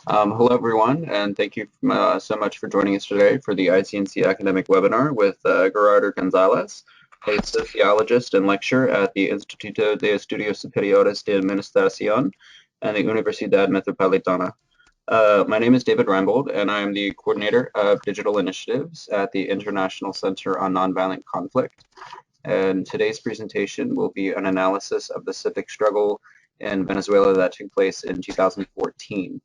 Hello, everyone, and thank you so much for joining us today for the ICNC academic webinar with Gerardo Gonzalez, a sociologist and lecturer at the Instituto de Estudios Superiores de Administración and the Universidad Metropolitana. My name is David Reinbold, and I am the coordinator of digital initiatives at the International Center on Nonviolent Conflict. And today's presentation will be an analysis of the civic struggle in Venezuela that took place in 2014.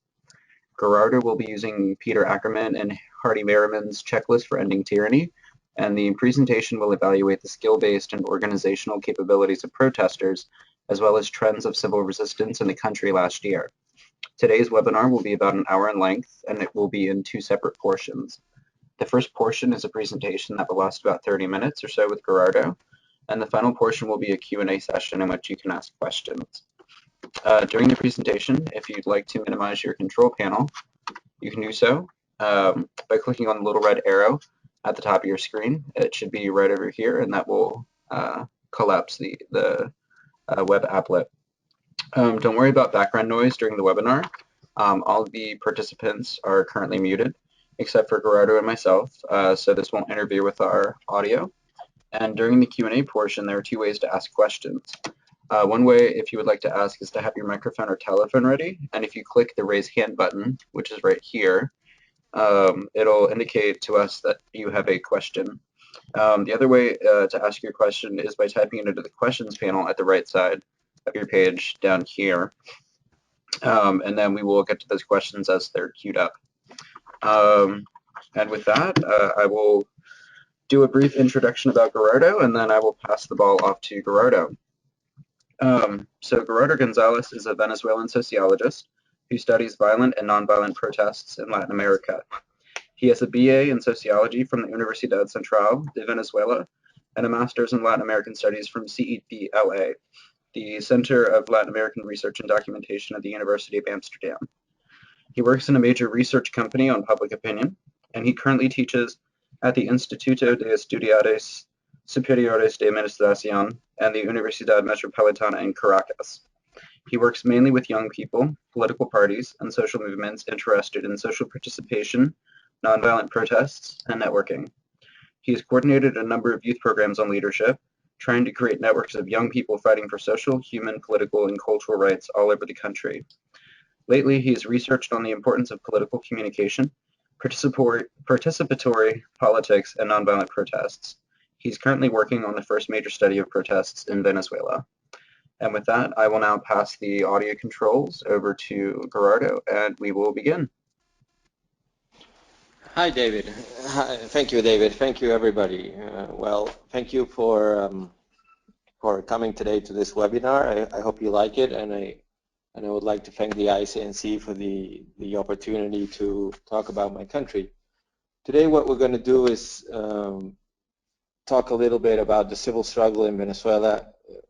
Gerardo will be using Peter Ackerman and Hardy Merriman's checklist for ending tyranny, and the presentation will evaluate the skill-based and organizational capabilities of protesters, as well as trends of civil resistance in the country last year. Today's webinar will be about an hour in length, and it will be in two separate portions. The first portion is a presentation that will last about 30 minutes or so with Gerardo, and the final portion will be a Q&A session in which you can ask questions. During the presentation, if you'd like to minimize your control panel, you can do so by clicking on the little red arrow at the top of your screen. It should be right over here, and that will collapse the web applet. Don't worry about background noise during the webinar. All of the participants are currently muted, except for Gerardo and myself, so this won't interfere with our audio. And during the Q&A portion, there are two ways to ask questions. One way, if you would like to ask, is to have your microphone or telephone ready, and if you click the raise hand button, which is right here, it'll indicate to us that you have a question. The other way to ask your question is by typing it into the questions panel at the right side of your page down here, and then we will get to those questions as they're queued up. And with that, I will do a brief introduction about Gerardo, and then I will pass the ball off to Gerardo. So Gerardo Gonzalez is a Venezuelan sociologist who studies violent and nonviolent protests in Latin America. He has a BA in sociology from the Universidad Central de Venezuela and a master's in Latin American studies from CEDLA, the Center of Latin American Research and Documentation at the University of Amsterdam. He works in a major research company on public opinion, and he currently teaches at the Instituto de Estudios Superiores de Administración and the Universidad Metropolitana in Caracas. He works mainly with young people, political parties, and social movements interested in social participation, nonviolent protests, and networking. He has coordinated a number of youth programs on leadership, trying to create networks of young people fighting for social, human, political, and cultural rights all over the country. Lately, he has researched on the importance of political communication, participatory politics, and nonviolent protests. He's currently working on the first major study of protests in Venezuela. And with that, I will now pass the audio controls over to Gerardo, and we will begin. Hi, David. Hi. Thank you, David. Thank you, everybody. Well, thank you for coming today to this webinar. I hope you like it, and I would like to thank the ICNC for the opportunity to talk about my country. Today, what we're going to do is talk a little bit about the civil struggle in Venezuela,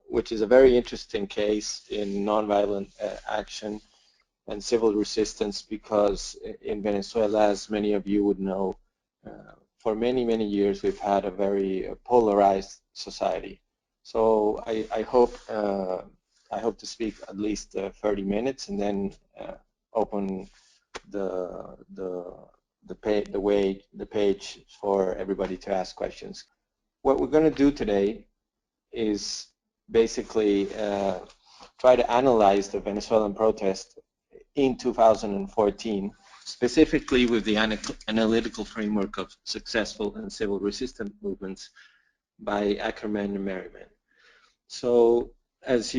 which is a very interesting case in nonviolent action and civil resistance, because in Venezuela, as many of you would know, for many, many years we've had a very polarized society. So I hope to speak at least 30 minutes and then open the page for everybody to ask questions. What we're going to do today is basically try to analyze the Venezuelan protest in 2014, specifically with the analytical framework of successful and civil resistance movements by Ackerman and Merriman. So as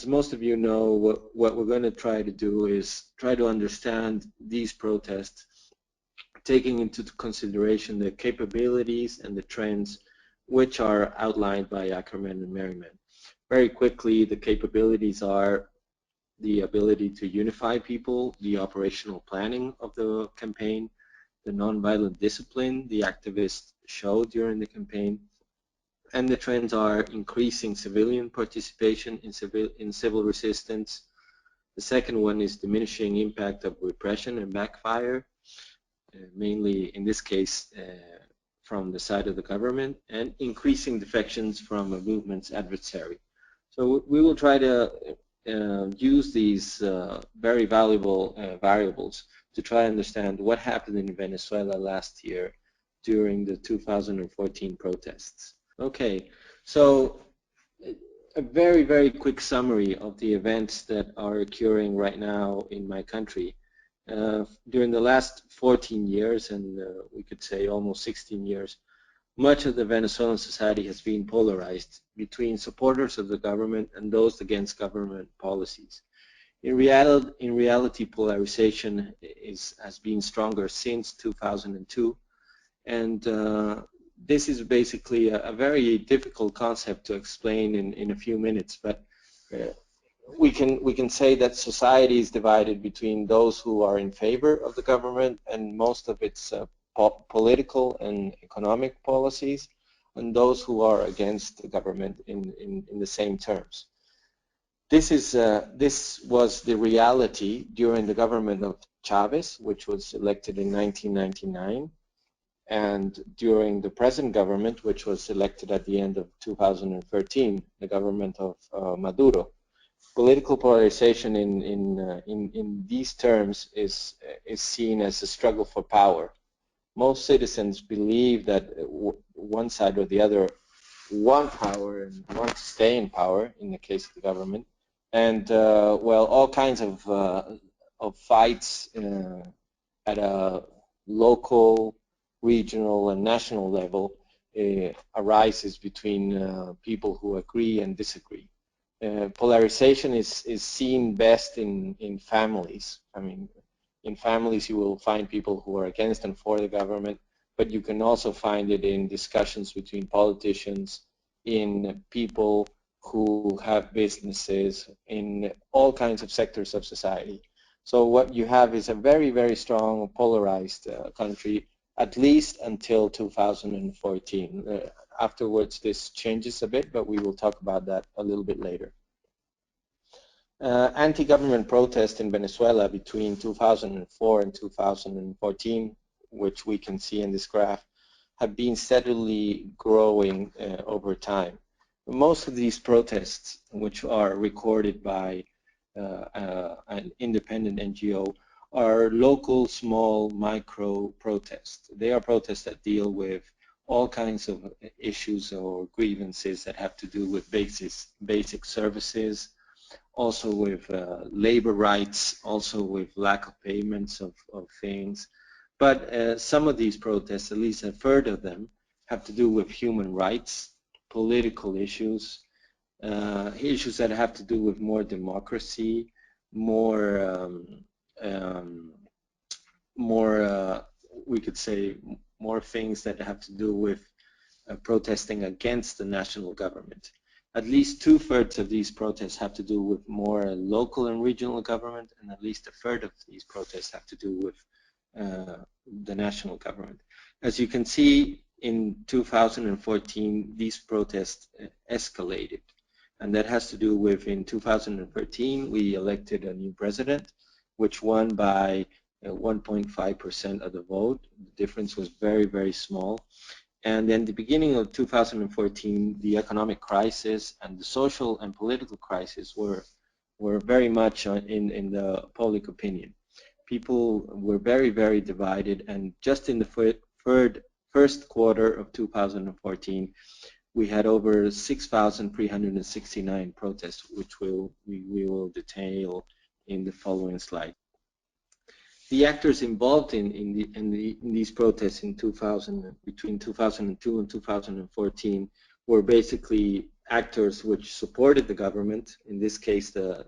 most of you know, what we're going to try to do is try to understand these protests, taking into consideration the capabilities and the trends which are outlined by Ackerman and Merriman. Very quickly, the capabilities are the ability to unify people, the operational planning of the campaign, the nonviolent discipline the activists showed during the campaign, and the trends are increasing civilian participation in civil resistance. The second one is diminishing impact of repression and backfire, mainly in this case from the side of the government, and increasing defections from a movement's adversary. So we will try to use these very valuable variables to try to understand what happened in Venezuela last year during the 2014 protests. Okay, so a very, very quick summary of the events that are occurring right now in my country. During the last 14 years, and we could say almost 16 years, much of the Venezuelan society has been polarized between supporters of the government and those against government policies. In reality, polarization has been stronger since 2002, and this is basically a very difficult concept to explain in a few minutes, but we can say that society is divided between those who are in favor of the government and most of its political and economic policies, and those who are against the government in the same terms. This was the reality during the government of Chavez, which was elected in 1999, and during the present government, which was elected at the end of 2013, the government of Maduro. Political polarization in these terms is seen as a struggle for power. Most citizens believe that one side or the other want power and want to stay in power in the case of the government, and well, all kinds of fights at a local, regional, and national level arises between people who agree and disagree. Polarization is seen best in families. I mean, in families you will find people who are against and for the government, but you can also find it in discussions between politicians, in people who have businesses, in all kinds of sectors of society. So what you have is a very, very strong polarized country, at least until 2014. Afterwards this changes a bit, but we will talk about that a little bit later. Anti-government protests in Venezuela between 2004 and 2014, which we can see in this graph, have been steadily growing over time. Most of these protests, which are recorded by an independent NGO, are local, small, micro protests. They are protests that deal with all kinds of issues or grievances that have to do with basic services, also with labor rights, also with lack of payments of things. But some of these protests, at least a third of them, have to do with human rights, political issues, issues that have to do with more democracy, more we could say more things that have to do with protesting against the national government. At least 2/3 of these protests have to do with more local and regional government, and at least 1/3 of these protests have to do with the national government. As you can see, in 2014, these protests escalated, and that has to do with, in 2013, we elected a new president, which won by 1.5% of the vote. The difference was very, very small. And in the beginning of 2014, the economic crisis and the social and political crisis were very much in the public opinion. People were very, very divided, and just in the first quarter of 2014, we had over 6,369 protests, which we will detail in the following slide. The actors involved in these protests between 2002 and 2014 were basically actors which supported the government. In this case, the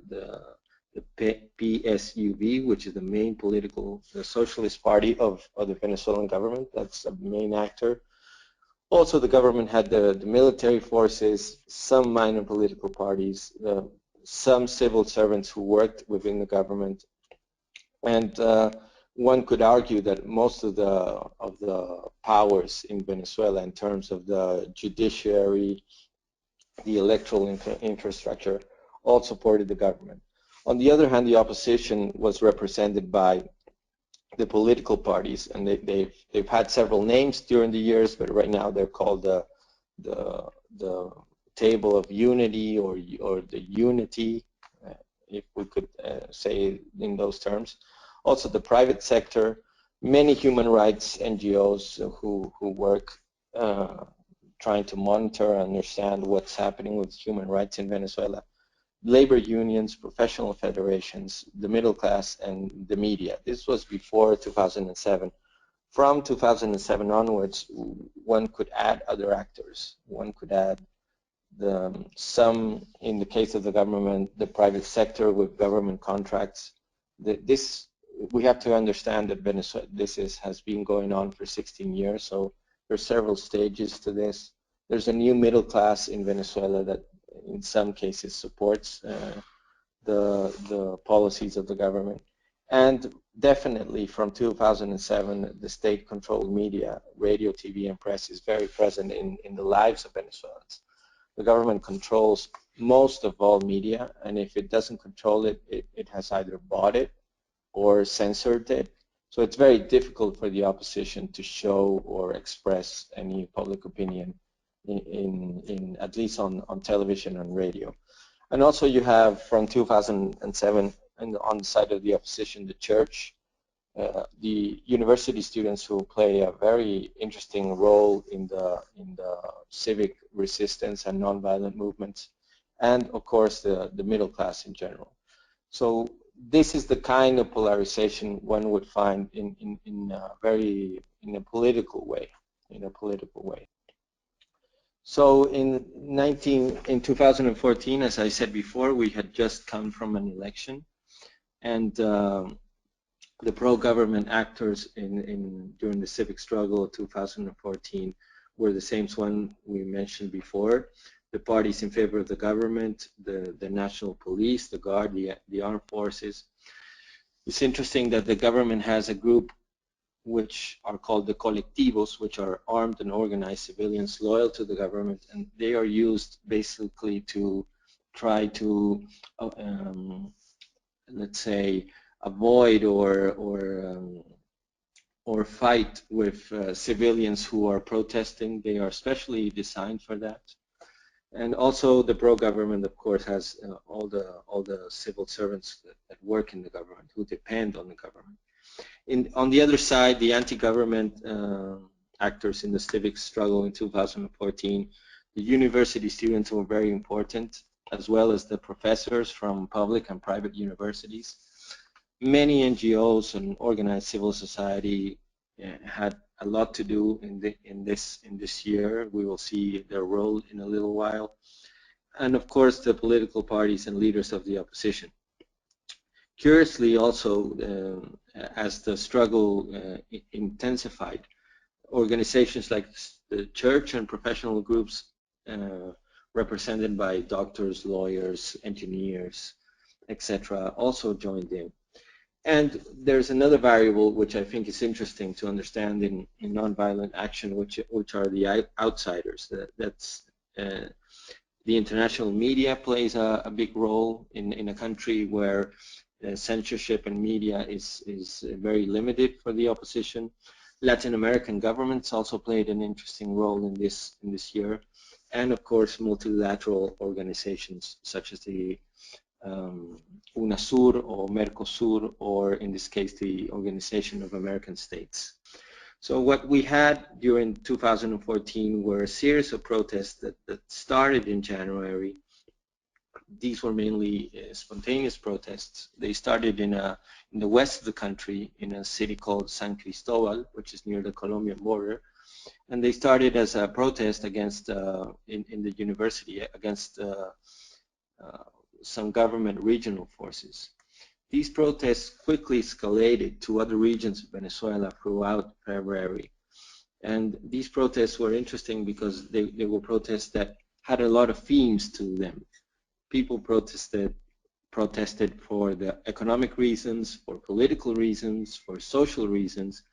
PSUV, which is the main the socialist party of the Venezuelan government. That's a main actor. Also, the government had the military forces, some minor political parties, some civil servants who worked within the government. And one could argue that most of the powers in Venezuela, in terms of the judiciary, the electoral infrastructure, all supported the government. On the other hand, the opposition was represented by the political parties, and they've had several names during the years, but right now they're called the Table of Unity or the Unity. if we could say in those terms. Also the private sector, many human rights NGOs who work trying to monitor and understand what's happening with human rights in Venezuela, labor unions, professional federations, the middle class, and the media. This was before 2007. From 2007 onwards, one could add other actors. One could add some, in the case of the government, the private sector with government contracts. We have to understand that Venezuela, has been going on for 16 years, so there's several stages to this. There's a new middle class in Venezuela that in some cases supports the policies of the government. And definitely from 2007, the state-controlled media, radio, TV, and press is very present in the lives of Venezuelans. The government controls most of all media, and if it doesn't control it, it has either bought it or censored it. So it's very difficult for the opposition to show or express any public opinion in at least on television and radio. And also you have from 2007 and on the side of the opposition, the church, the university students who play a very interesting role in the civic resistance and nonviolent movements, and of course the middle class in general. So this is the kind of polarization one would find in a political way. So in 2014, as I said before, we had just come from an election, and the pro-government actors during the civic struggle of 2014 were the same one we mentioned before. The parties in favor of the government, the national police, the guard, the armed forces. It's interesting that the government has a group which are called the Colectivos, which are armed and organized civilians loyal to the government, and they are used basically to try to, let's say, avoid or fight with civilians who are protesting. They are specially designed for that. And also the pro-government, of course, has all the civil servants that work in the government, who depend on the government. On the other side, the anti-government actors in the civic struggle in 2014, the university students were very important, as well as the professors from public and private universities. Many NGOs and organized civil society had a lot to do in this year. We will see their role in a little while. And of course, the political parties and leaders of the opposition. Curiously also, as the struggle intensified, organizations like the church and professional groups represented by doctors, lawyers, engineers, etc., also joined in. And there's another variable which I think is interesting to understand in nonviolent action, which are the outsiders. That's the international media plays a big role in a country where censorship and media is very limited for the opposition. Latin American governments also played an interesting role in this year, and of course multilateral organizations such as the UNASUR or Mercosur, or in this case the Organization of American States. So what we had during 2014 were a series of protests that started in January. These were mainly spontaneous protests. They started in the west of the country, in a city called San Cristobal, which is near the Colombian border. And they started as a protest against, in the university, against some government regional forces. These protests quickly escalated to other regions of Venezuela throughout February. And these protests were interesting because they were protests that had a lot of themes to them. People protested for the economic reasons, for political reasons, for social reasons.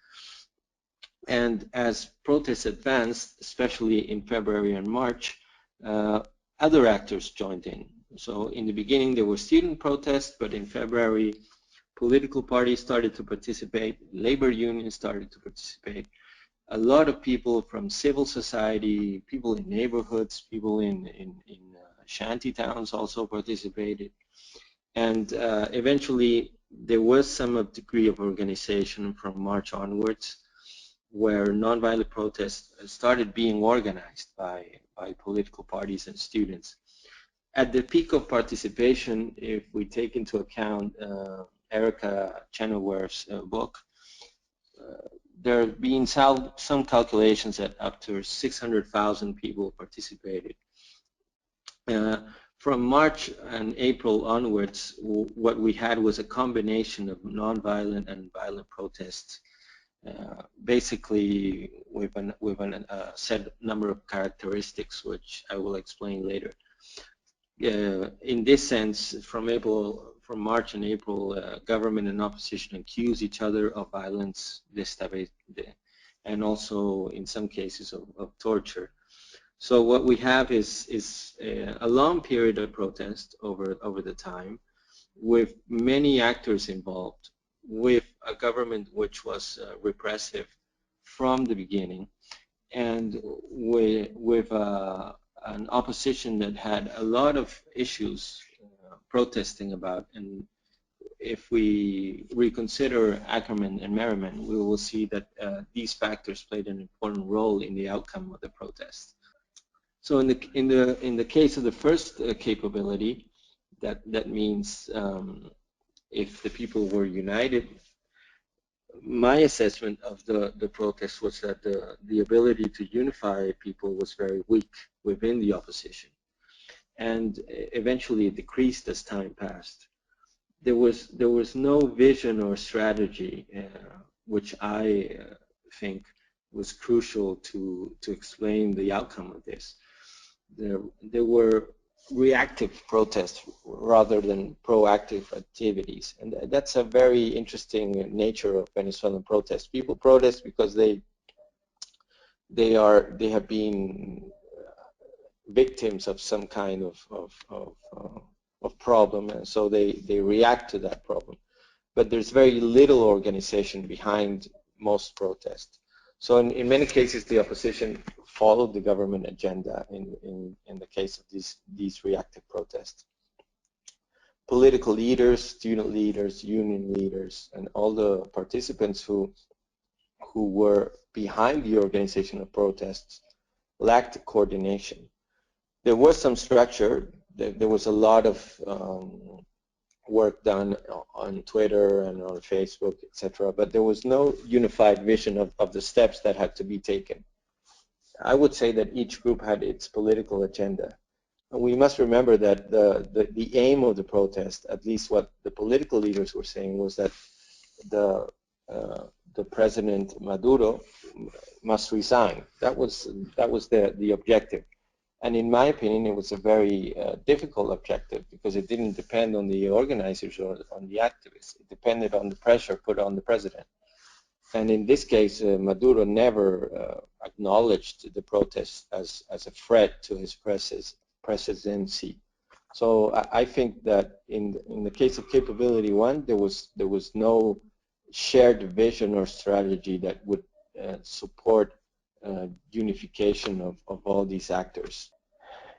And as protests advanced, especially in February and March, other actors joined in. So in the beginning there were student protests, but in February political parties started to participate, labor unions started to participate. A lot of people from civil society, people in neighborhoods, people in shanty towns also participated. And eventually there was some degree of organization from March onwards, where nonviolent protests started being organized by political parties and students. At the peak of participation, if we take into account Erica Chenoweth's book, there have been some calculations that up to 600,000 people participated. From March and April onwards, what we had was a combination of nonviolent and violent protests, basically with a set number of characteristics, which I will explain later. In this sense, from March and April, government and opposition accuse each other of violence, and also in some cases of torture. So what we have is a long period of protest over the time, with many actors involved, with a government which was repressive from the beginning, and with an opposition that had a lot of issues protesting about. And if we reconsider Ackerman and Merriman, we will see that these factors played an important role in the outcome of the protest. So in the case of the first capability, that means if the people were united, my assessment of the protest was that the ability to unify people was very weak within the opposition, and eventually it decreased as time passed. There was no vision or strategy, which I think was crucial to explain the outcome of this. There were reactive protests rather than proactive activities, and that's a very interesting nature of Venezuelan protests. People protest because they have been victims of some kind of problem, and so they react to that problem. But there's very little organization behind most protests. So in many cases, the opposition followed the government agenda in the case of these reactive protests. Political leaders, student leaders, union leaders, and all the participants who were behind the organization of protests lacked coordination. There was some structure. There was a lot of work done on Twitter and on Facebook, etc. But there was no unified vision of the steps that had to be taken. I would say that each group had its political agenda. And we must remember that the aim of the protest, at least what the political leaders were saying, was that the President Maduro must resign. That was the objective. And in my opinion, it was a very difficult objective, because it didn't depend on the organizers or on the activists. It depended on the pressure put on the president. And in this case, Maduro never acknowledged the protests as a threat to his presidency. So I think that in the case of Capability 1, there was no shared vision or strategy that would support unification of all these actors.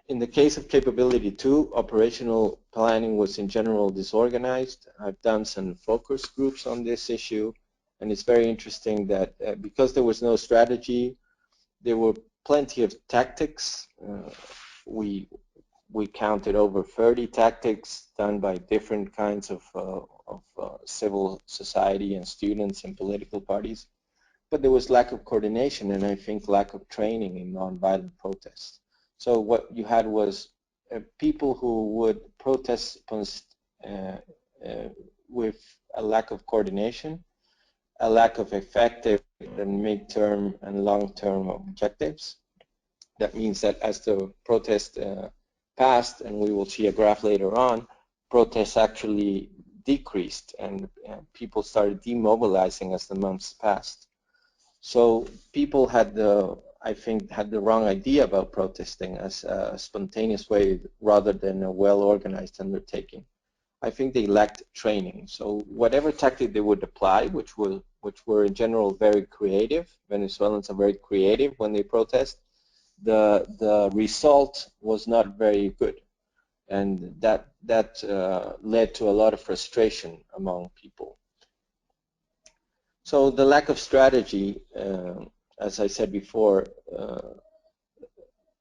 In the case of Capability 2, operational planning was in general disorganized. I've done some focus groups on this issue, and it's very interesting that because there was no strategy, there were plenty of tactics. We counted over 30 tactics done by different kinds of civil society and students and political parties. But there was lack of coordination, and I think lack of training in nonviolent protests. So what you had was people who would protest with a lack of coordination, a lack of effective and mid-term and long-term objectives. That means that as the protest passed, and we will see a graph later on, protests actually decreased, and people started demobilizing as the months passed. So people had I think, had the wrong idea about protesting as a spontaneous way rather than a well-organized undertaking. I think they lacked training. So whatever tactic they would apply, which were in general very creative, Venezuelans are very creative when they protest, the result was not very good. and that led to a lot of frustration among people. So the lack of strategy, as I said before,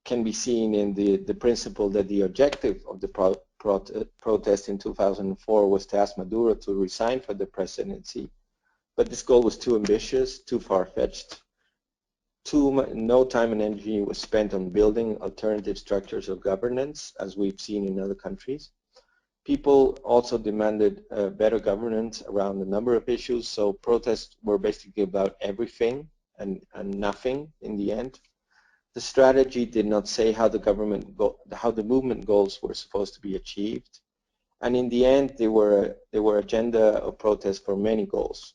can be seen in the principle that the objective of the protest in 2004 was to ask Maduro to resign from the presidency, but this goal was too ambitious, too far-fetched. No time and energy was spent on building alternative structures of governance, as we've seen in other countries. People also demanded better governance around a number of issues, so protests were basically about everything and nothing in the end. The strategy did not say how the movement goals were supposed to be achieved, and in the end, they were agenda of protests for many goals.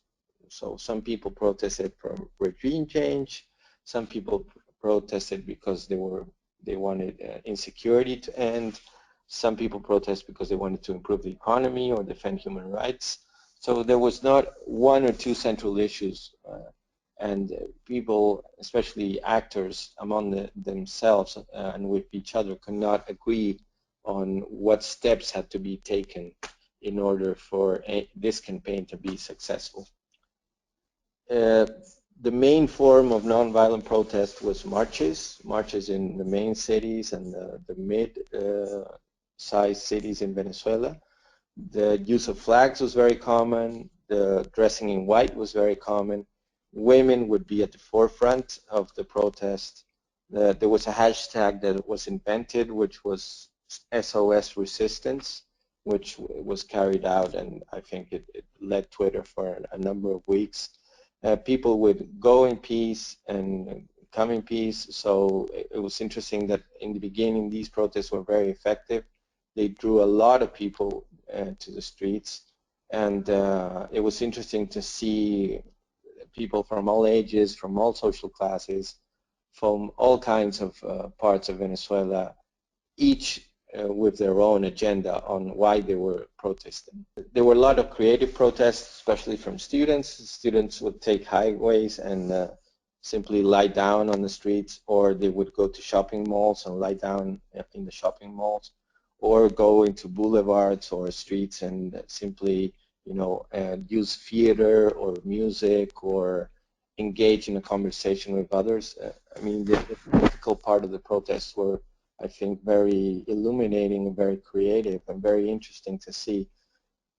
So some people protested for regime change, some people protested because they wanted insecurity to end. Some people protest because they wanted to improve the economy or defend human rights. So there was not one or two central issues, and people, especially actors among themselves and with each other, could not agree on what steps had to be taken in order for this campaign to be successful. The main form of nonviolent protest was marches in the main cities and the mid-sized cities in Venezuela. The use of flags was very common. The dressing in white was very common. Women would be at the forefront of the protest. There was a hashtag that was invented, which was SOS Resistance, which was carried out, and I think it led Twitter for a number of weeks. People would go in peace and come in peace, so it was interesting that in the beginning these protests were very effective. They drew a lot of people to the streets, and it was interesting to see people from all ages, from all social classes, from all kinds of parts of Venezuela, each with their own agenda on why they were protesting. There were a lot of creative protests, especially from students. Students would take highways and simply lie down on the streets, or they would go to shopping malls and lie down in the shopping malls, or go into boulevards or streets and simply, use theater or music or engage in a conversation with others. I mean, the political part of the protests were, I think, very illuminating and very creative and very interesting to see.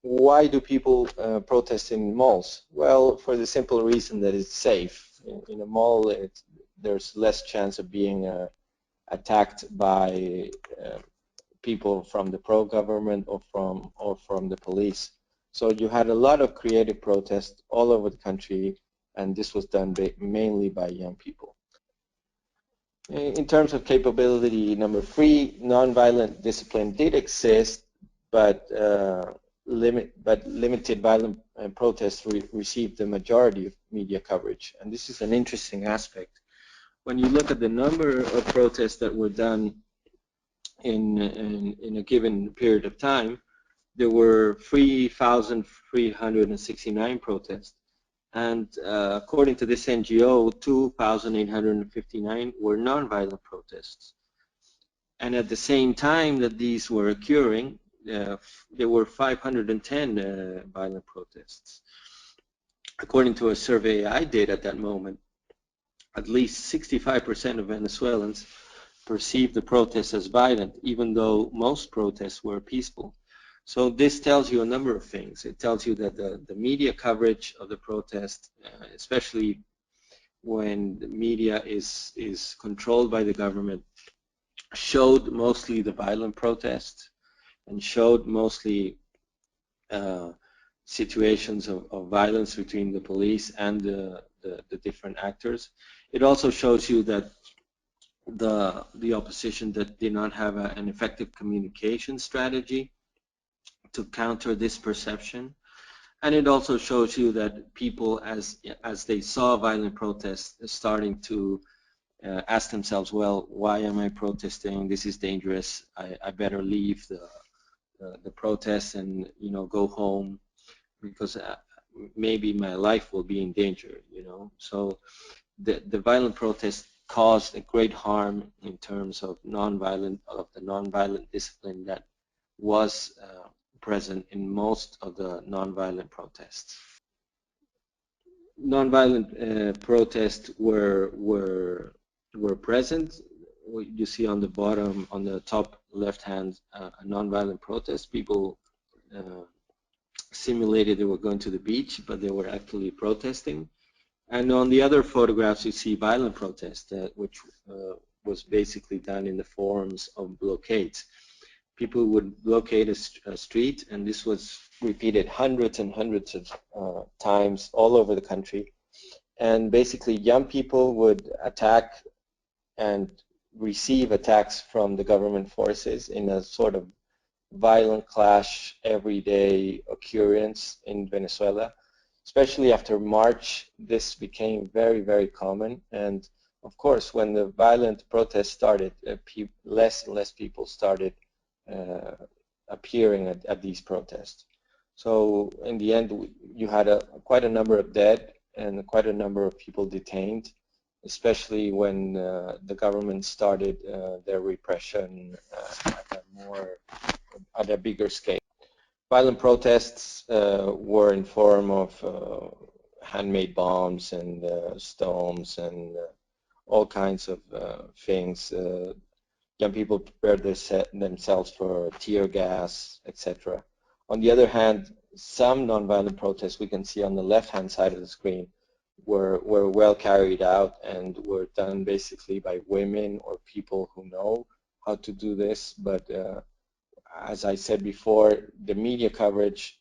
Why do people protest in malls? Well, for the simple reason that it's safe. In a mall, there's less chance of being attacked by people from the pro-government or from the police. So you had a lot of creative protests all over the country, and this was done mainly by young people. In terms of capability number 3, nonviolent discipline did exist, but limited violent protests received the majority of media coverage, and this is an interesting aspect. When you look at the number of protests that were done in a given period of time, there were 3,369 protests. And according to this NGO, 2,859 were nonviolent protests. And at the same time that these were occurring, there were 510 violent protests. According to a survey I did at that moment, at least 65% of Venezuelans perceived the protests as violent, even though most protests were peaceful. So this tells you a number of things. It tells you that the media coverage of the protest, especially when the media is controlled by the government, showed mostly the violent protests and showed mostly situations of violence between the police and the different actors. It also shows you that the opposition that did not have an effective communication strategy to counter this perception, and it also shows you that people, as they saw violent protests, starting to ask themselves, well, why am I protesting? This is dangerous. I better leave the protest and go home, because maybe my life will be in danger. So the violent protest caused a great harm in terms of the nonviolent discipline that was present in most of the nonviolent protests. Nonviolent protests were present. You see on the bottom, on the top left hand, a nonviolent protest. People simulated they were going to the beach, but they were actually protesting. And on the other photographs, you see violent protests, which was basically done in the forms of blockades. People would blockade a street, and this was repeated hundreds and hundreds of times all over the country. And basically, young people would attack and receive attacks from the government forces in a sort of violent clash, everyday occurrence in Venezuela. Especially after March, this became very, very common. And of course, when the violent protests started, less and less people started appearing at these protests. So in the end, you had quite a number of dead and quite a number of people detained, especially when the government started their repression at a bigger scale. Violent protests were in form of handmade bombs and stones and all kinds of things. Young people prepared themselves for tear gas, etc. On the other hand, some nonviolent protests we can see on the left-hand side of the screen were well carried out and were done basically by women or people who know how to do this. But as I said before, the media coverage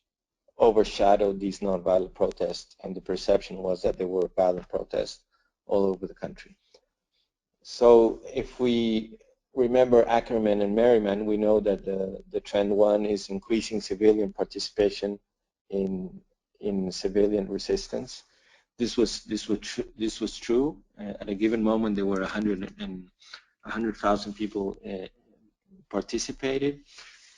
overshadowed these nonviolent protests, and the perception was that there were violent protests all over the country. So if we remember Ackerman and Merriman, we know that the trend one is increasing civilian participation in civilian resistance. This was true. At a given moment, there were 100,000 people participated.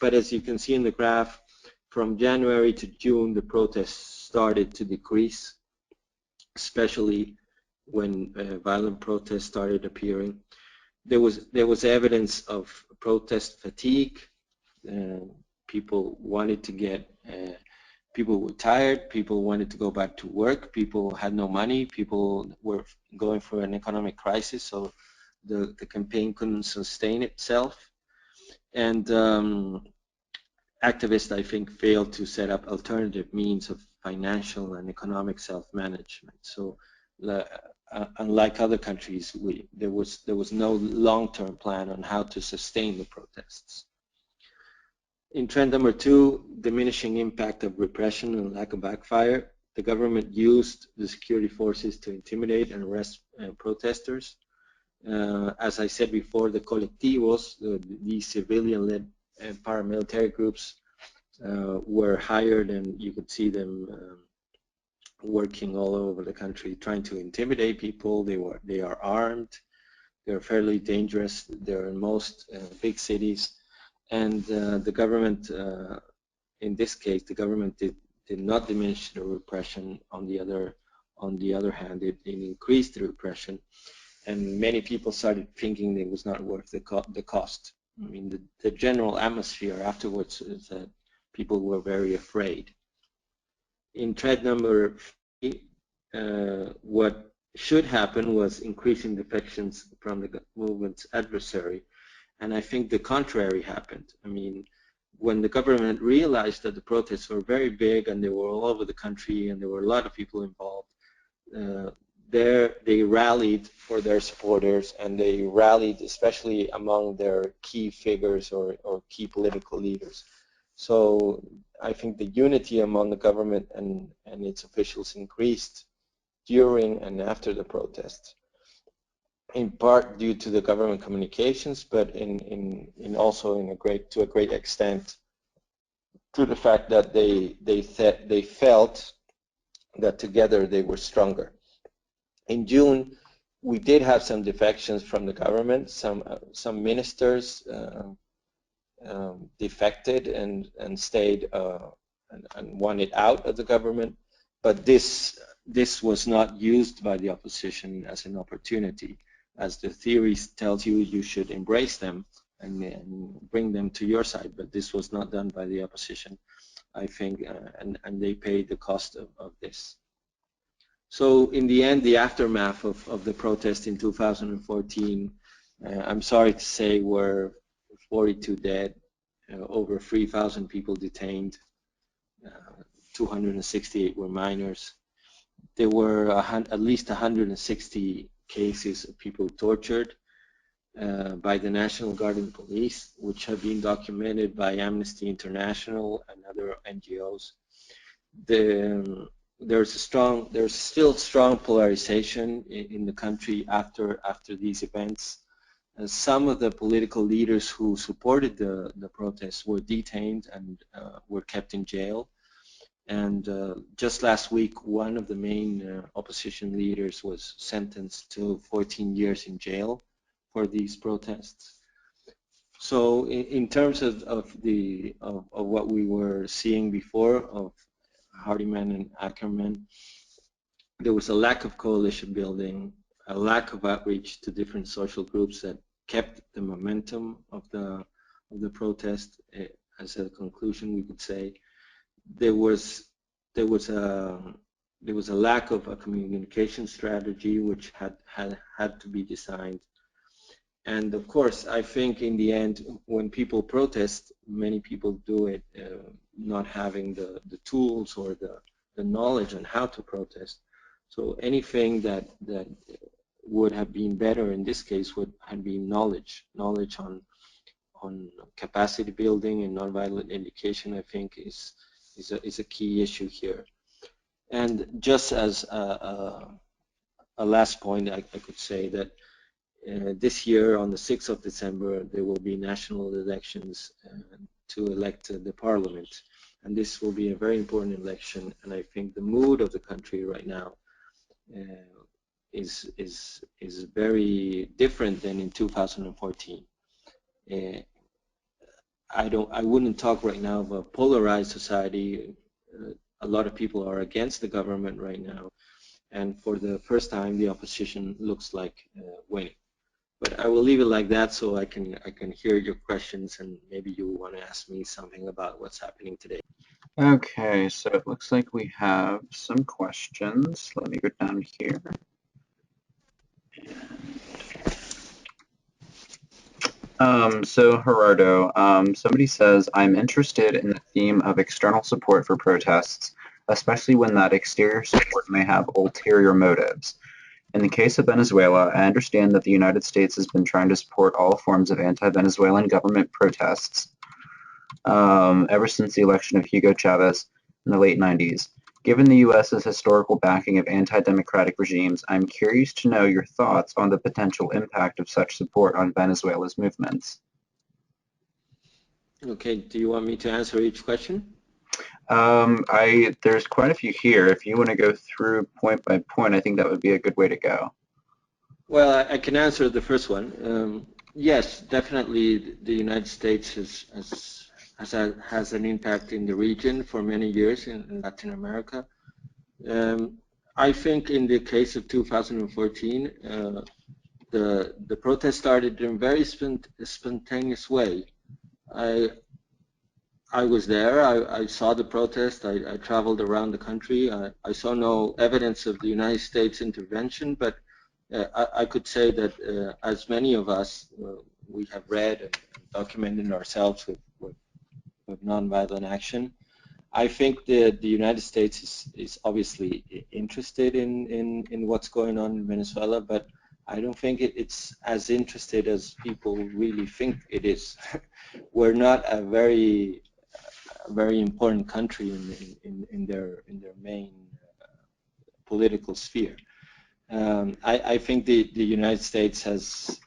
But as you can see in the graph, from January to June, the protests started to decrease, especially when violent protests started appearing. There was evidence of protest fatigue. People wanted to get, people were tired, people wanted to go back to work, people had no money, people were going through an economic crisis, so the campaign couldn't sustain itself. And activists, I think, failed to set up alternative means of financial and economic self-management. So unlike other countries, there was no long-term plan on how to sustain the protests. In trend number two, diminishing impact of repression and lack of backfire, the government used the security forces to intimidate and arrest protesters. As I said before, the Colectivos, these civilian-led paramilitary groups, were hired, and you could see them working all over the country trying to intimidate people. They are armed. They're fairly dangerous. They're in most big cities. And the government, in this case, the government did not diminish the repression. On the other hand, it increased the repression, and many people started thinking it was not worth the cost. I mean, the general atmosphere afterwards is that people were very afraid. In trend number three, what should happen was increasing defections from the movement's adversary. And I think the contrary happened. I mean, when the government realized that the protests were very big and they were all over the country and there were a lot of people involved, they rallied for their supporters, and they rallied especially among their key figures or key political leaders. So I think the unity among the government and its officials increased during and after the protests, in part due to the government communications, but also to a great extent to the fact that they felt that together they were stronger. In June, we did have some defections from the government. Some ministers defected and stayed and wanted out of the government, but this was not used by the opposition as an opportunity. As the theory tells you, you should embrace them. and bring them to your side. But this was not done by the opposition, I think, and they paid the cost of this. So in the end, the aftermath of the protest in 2014, I'm sorry to say, were 42 dead, over 3,000 people detained, 268 were minors. There were at least 160 cases of people tortured by the National Guard and Police, which have been documented by Amnesty International and other NGOs. There's still strong polarization in the country after these events. Some of the political leaders who supported the protests were detained and were kept in jail. And just last week, one of the main opposition leaders was sentenced to 14 years in jail for these protests. So in terms of what we were seeing before of Hardiman and Ackerman, there was a lack of coalition building, a lack of outreach to different social groups that kept the momentum of the protest. As a conclusion, we could say there was a lack of a communication strategy which had to be designed. And of course, I think in the end, when people protest, many people do it not having the tools or the knowledge on how to protest. So anything that would have been better in this case would have been knowledge on capacity building and nonviolent education. I think is a key issue here. And just as a last point, I could say that this year, on the 6th of December, there will be national elections to elect the parliament. And this will be a very important election. And I think the mood of the country right now is very different than in 2014. I wouldn't talk right now of a polarized society. A lot of people are against the government right now. And for the first time, the opposition looks like winning. But I will leave it like that so I can hear your questions, and maybe you want to ask me something about what's happening today. Okay, so it looks like we have some questions. Let me go down here. So Gerardo, somebody says, I'm interested in the theme of external support for protests, especially when that exterior support may have ulterior motives. In the case of Venezuela, I understand that the United States has been trying to support all forms of anti-Venezuelan government protests ever since the election of Hugo Chavez in the late 90s. Given the U.S.'s historical backing of anti-democratic regimes, I'm curious to know your thoughts on the potential impact of such support on Venezuela's movements. Okay, do you want me to answer each question? There's quite a few here. If you want to go through point by point, I think that would be a good way to go. Well, I can answer the first one. Yes, definitely the United States has an impact in the region for many years in Latin America. I think in the case of 2014, the protest started in a very spontaneous way. I was there. I saw the protest. I traveled around the country. I saw no evidence of the United States intervention, but I could say that as many of us, we have read and documented ourselves with nonviolent action. I think that the United States is obviously interested in what's going on in Venezuela, but I don't think it's as interested as people really think it is. We're not a very important country in their main political sphere. I think the United States has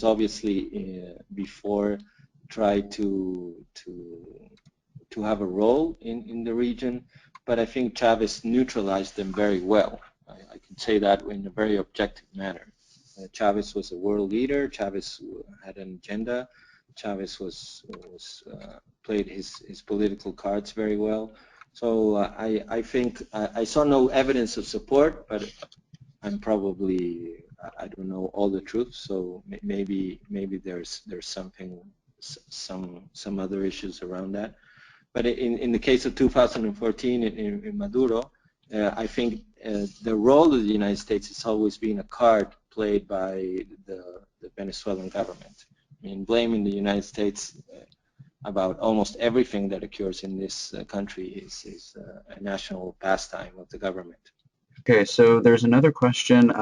obviously before tried to have a role in the region, but I think Chavez neutralized them very well. I can say that in a very objective manner. Chavez was a world leader. Chavez had an agenda. Chavez played his political cards very well. So I think I saw no evidence of support, but I'm probably I don't know all the truth, so maybe there's something, some other issues around that. But in the case of 2014 in Maduro, I think the role of the United States has always been a card played by the Venezuelan government. I mean, blaming the United States about almost everything that occurs in this country is a national pastime of the government. Okay, so there's another question.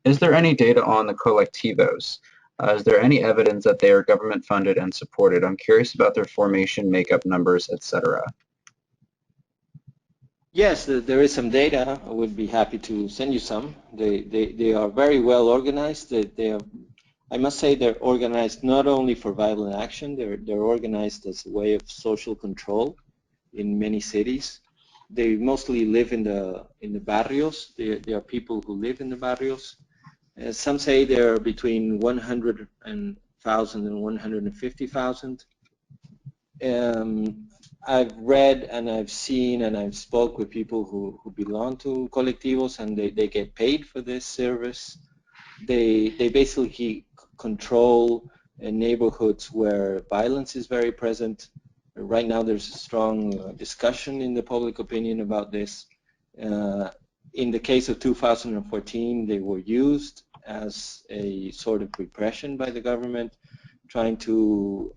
Is there any data on the Colectivos? Is there any evidence that they are government funded and supported? I'm curious about their formation, makeup, numbers, etc. Yes, there is some data. I would be happy to send you some. They are very well organized. They are, I must say, they're organized not only for violent action. They're organized as a way of social control in many cities. They mostly live in the barrios. They are people who live in the barrios. Some say they're between 100,000 and 150,000. I've read and I've seen and I've spoke with people who belong to Colectivos, and they get paid for this service. They basically control neighborhoods where violence is very present. Right now there's a strong discussion in the public opinion about this. In the case of 2014, they were used as a sort of repression by the government, trying to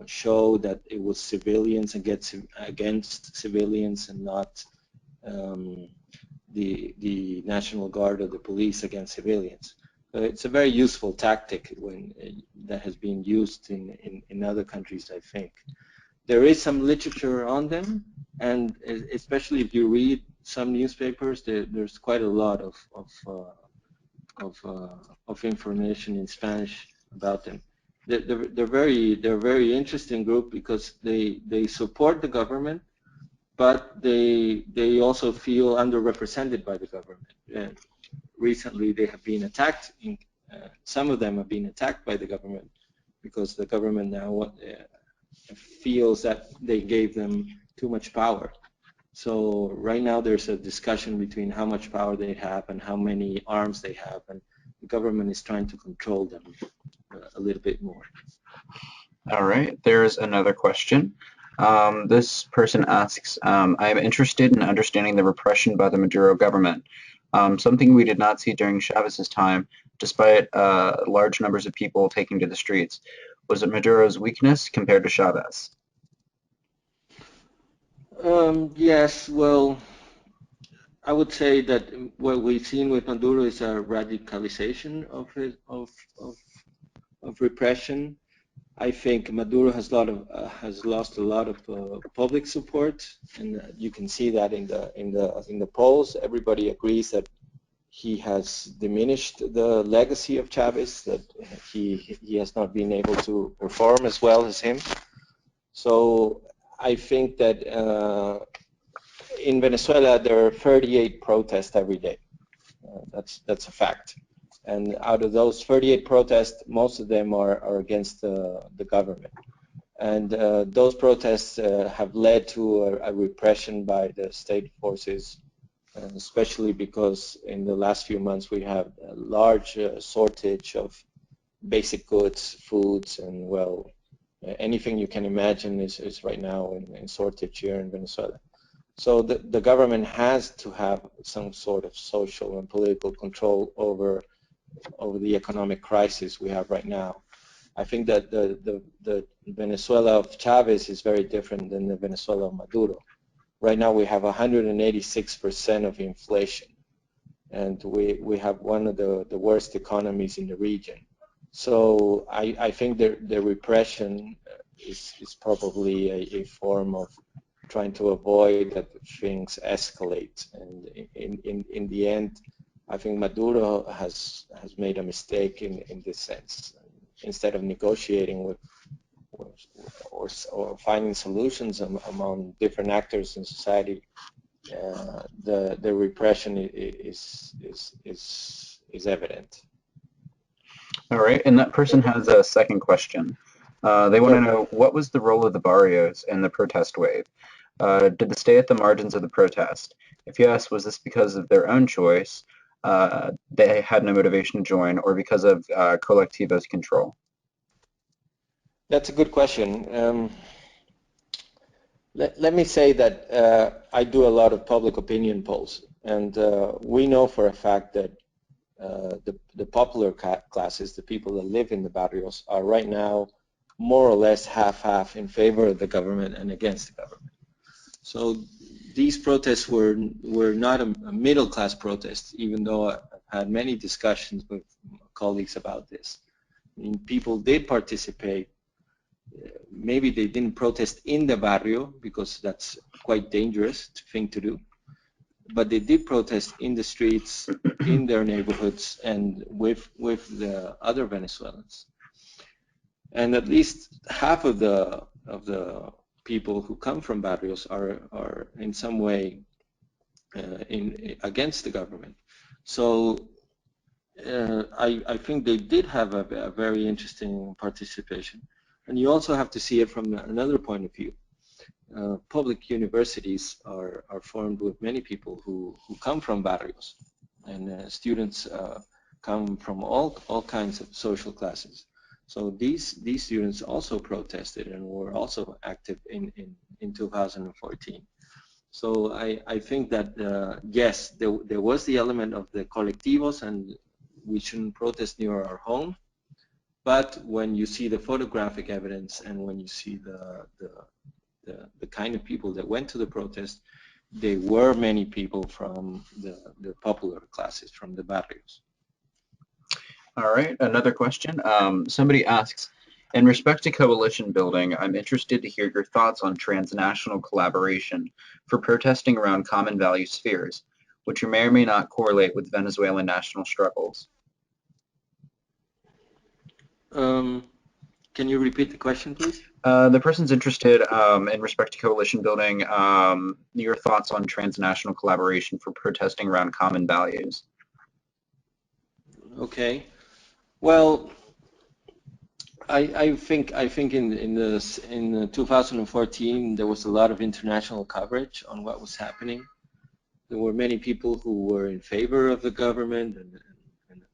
show that it was civilians against civilians and not the National Guard or the police against civilians. It's a very useful tactic that has been used in other countries, I think. There is some literature on them, and especially if you read some newspapers, there's quite a lot of information in Spanish about them. They're very interesting group because they support the government, but they also feel underrepresented by the government. Recently, they have been attacked. Some of them have been attacked by the government because the government now feels that they gave them too much power. So right now there's a discussion between how much power they have and how many arms they have, and the government is trying to control them a little bit more. All right, there's another question. This person asks, I am interested in understanding the repression by the Maduro government, something we did not see during Chavez's time, despite large numbers of people taking to the streets. Was it Maduro's weakness compared to Chavez? Yes, well, I would say that what we've seen with Maduro is a radicalization of repression. I think Maduro has lost a lot of public support, and you can see that in the polls. Everybody agrees that he has diminished the legacy of Chavez, that he has not been able to perform as well as him. So I think that in Venezuela there are 38 protests every day. That's a fact. And out of those 38 protests, most of them are against the government. And those protests have led to a repression by the state forces, especially because in the last few months we have a large shortage of basic goods, foods, and, well, anything you can imagine is right now in shortage here in Venezuela. So the government has to have some sort of social and political control over the economic crisis we have right now. I think that the Venezuela of Chavez is very different than the Venezuela of Maduro. Right now we have 186% of inflation, and we have one of the worst economies in the region. So I think the repression is probably a form of trying to avoid that things escalate. And in the end, I think Maduro has made a mistake in this sense. Instead of negotiating with or finding solutions among different actors in society, the repression is evident. All right, and that person has a second question. They want to know, what was the role of the barrios in the protest wave? Did they stay at the margins of the protest? If yes, was this because of their own choice? they had no motivation to join, or because of Colectivos control? That's a good question. Let me say that I do a lot of public opinion polls, and we know for a fact that the popular classes, the people that live in the barrios, are right now more or less half-half in favor of the government and against the government. So these protests were not a middle-class protest, even though I've had many discussions with colleagues about this. I mean, people did participate. Maybe they didn't protest in the barrio because that's quite dangerous thing to do, but they did protest in the streets, in their neighborhoods, and with the other Venezuelans. And at least half of the people who come from barrios are in some way against the government. So I think they did have a very interesting participation. And you also have to see it from another point of view. Public universities are formed with many people who come from barrios, and students come from all kinds of social classes. So these students also protested and were also active in 2014. So I think that yes, there was the element of the colectivos, and we shouldn't protest near our home. But when you see the photographic evidence and when you see the kind of people that went to the protest, there were many people from the popular classes, from the barrios. All right, another question. Somebody asks, in respect to coalition building, I'm interested to hear your thoughts on transnational collaboration for protesting around common value spheres, which may or may not correlate with Venezuelan national struggles. Can you repeat the question, please? The person's interested in respect to coalition building, your thoughts on transnational collaboration for protesting around common values. Okay. Well, I think in 2014 there was a lot of international coverage on what was happening. There were many people who were in favor of the government, and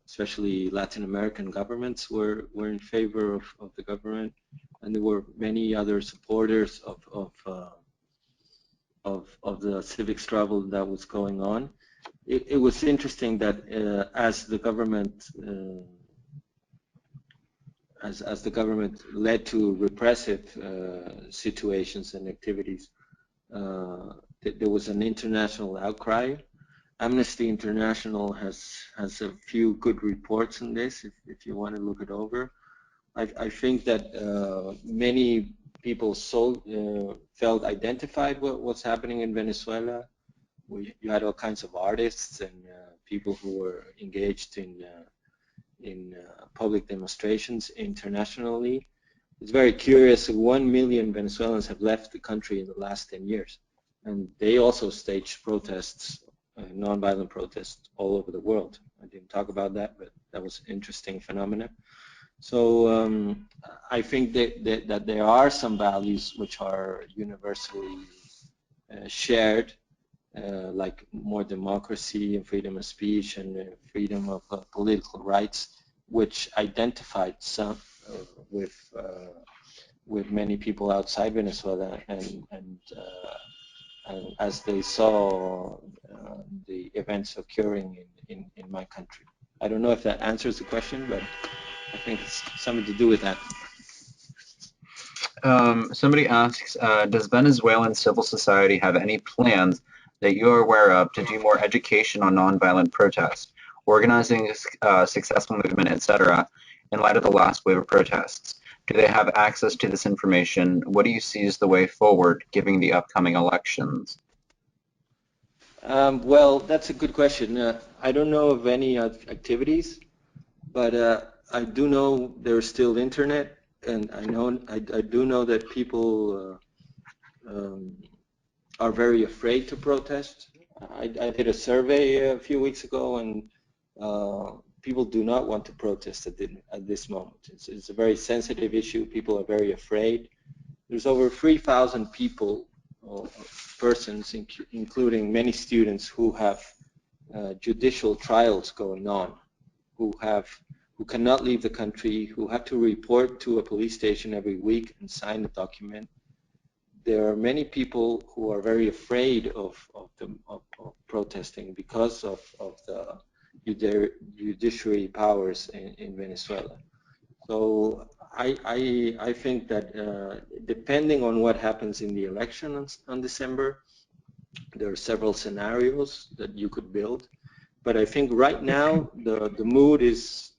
especially Latin American governments were in favor of the government, and there were many other supporters of the civic struggle that was going on. It was interesting that as the government led to repressive situations and activities, there was an international outcry. Amnesty International has a few good reports on this if you want to look it over. I think that many people felt identified with what's happening in Venezuela. You had all kinds of artists and people who were engaged in public demonstrations internationally. It's very curious, 1 million Venezuelans have left the country in the last 10 years. And they also staged protests, nonviolent protests all over the world. I didn't talk about that, but that was an interesting phenomenon. So I think that there are some values which are universally shared, like more democracy and freedom of speech and freedom of political rights, which identified some with many people outside Venezuela, and as they saw the events occurring in my country. I don't know if that answers the question, but I think it's something to do with that. Somebody asks, does Venezuelan civil society have any plans that you are aware of to do more education on nonviolent protest, organizing a successful movement, etc., in light of the last wave of protests? Do they have access to this information? What do you see as the way forward, given the upcoming elections? Well, that's a good question. I don't know of any activities, but I do know there's still internet, and I do know that people are very afraid to protest. I did a survey a few weeks ago, and people do not want to protest at this moment. It's a very sensitive issue. People are very afraid. There's over 3,000 people, or persons, including many students, who have judicial trials going on, who cannot leave the country, who have to report to a police station every week and sign a document. There are many people who are very afraid of protesting because of the judiciary powers in Venezuela. So I think that depending on what happens in the election on December, there are several scenarios that you could build. But I think right now the mood is,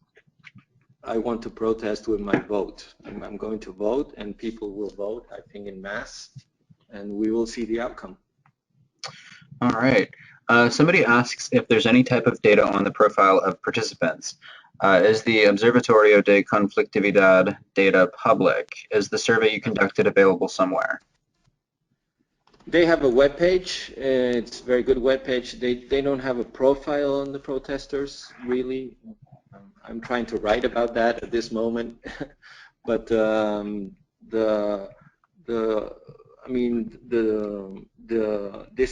I want to protest with my vote. I'm going to vote, and people will vote, I think, in mass, and we will see the outcome. All right. Somebody asks if there's any type of data on the profile of participants. Is the Observatorio de Conflictividad data public? Is the survey you conducted available somewhere? They have a web page. It's a very good web page. They don't have a profile on the protesters, really. I'm trying to write about that at this moment, but this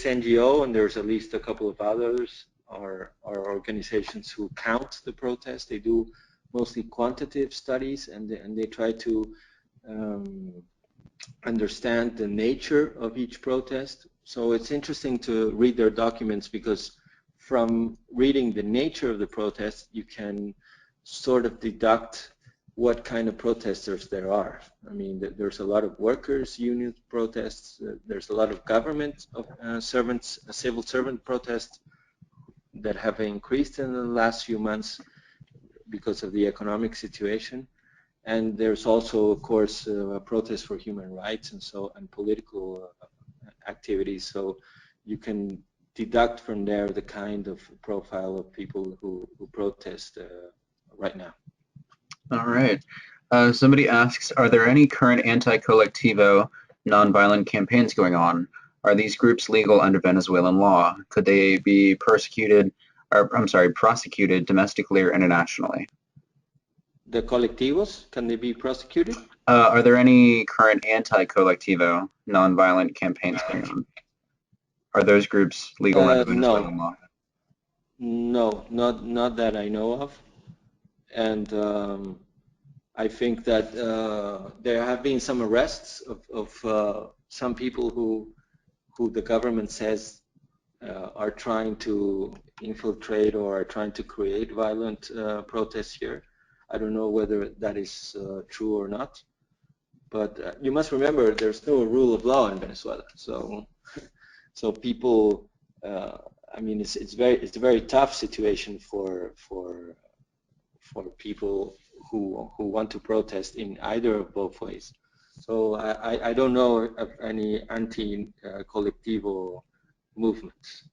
NGO, and there's at least a couple of others, are organizations who count the protests. They do mostly quantitative studies, and they try to understand the nature of each protest. So it's interesting to read their documents, because from reading the nature of the protest, you can sort of deduct what kind of protesters there are. I mean, there's a lot of workers' union protests. There's a lot of government servants, civil servant protests that have increased in the last few months because of the economic situation. And there's also, of course, a protest for human rights and political activities. So you can deduct from there the kind of profile of people who protest right now. All right. Somebody asks, are there any current anti-Colectivo nonviolent campaigns going on? Are these groups legal under Venezuelan law? Could they be prosecuted domestically or internationally? The Colectivos, can they be prosecuted? Are there any current anti-Colectivo nonviolent campaigns going on? Are those groups legal under Venezuelan law? No, not that I know of. And I think that there have been some arrests of some people who the government says are trying to infiltrate or are trying to create violent protests here. I don't know whether that is true or not, but you must remember there's no rule of law in Venezuela. So people, I mean, it's a very tough situation for people who want to protest in either of both ways. So I don't know of any anti-Colectivo movements.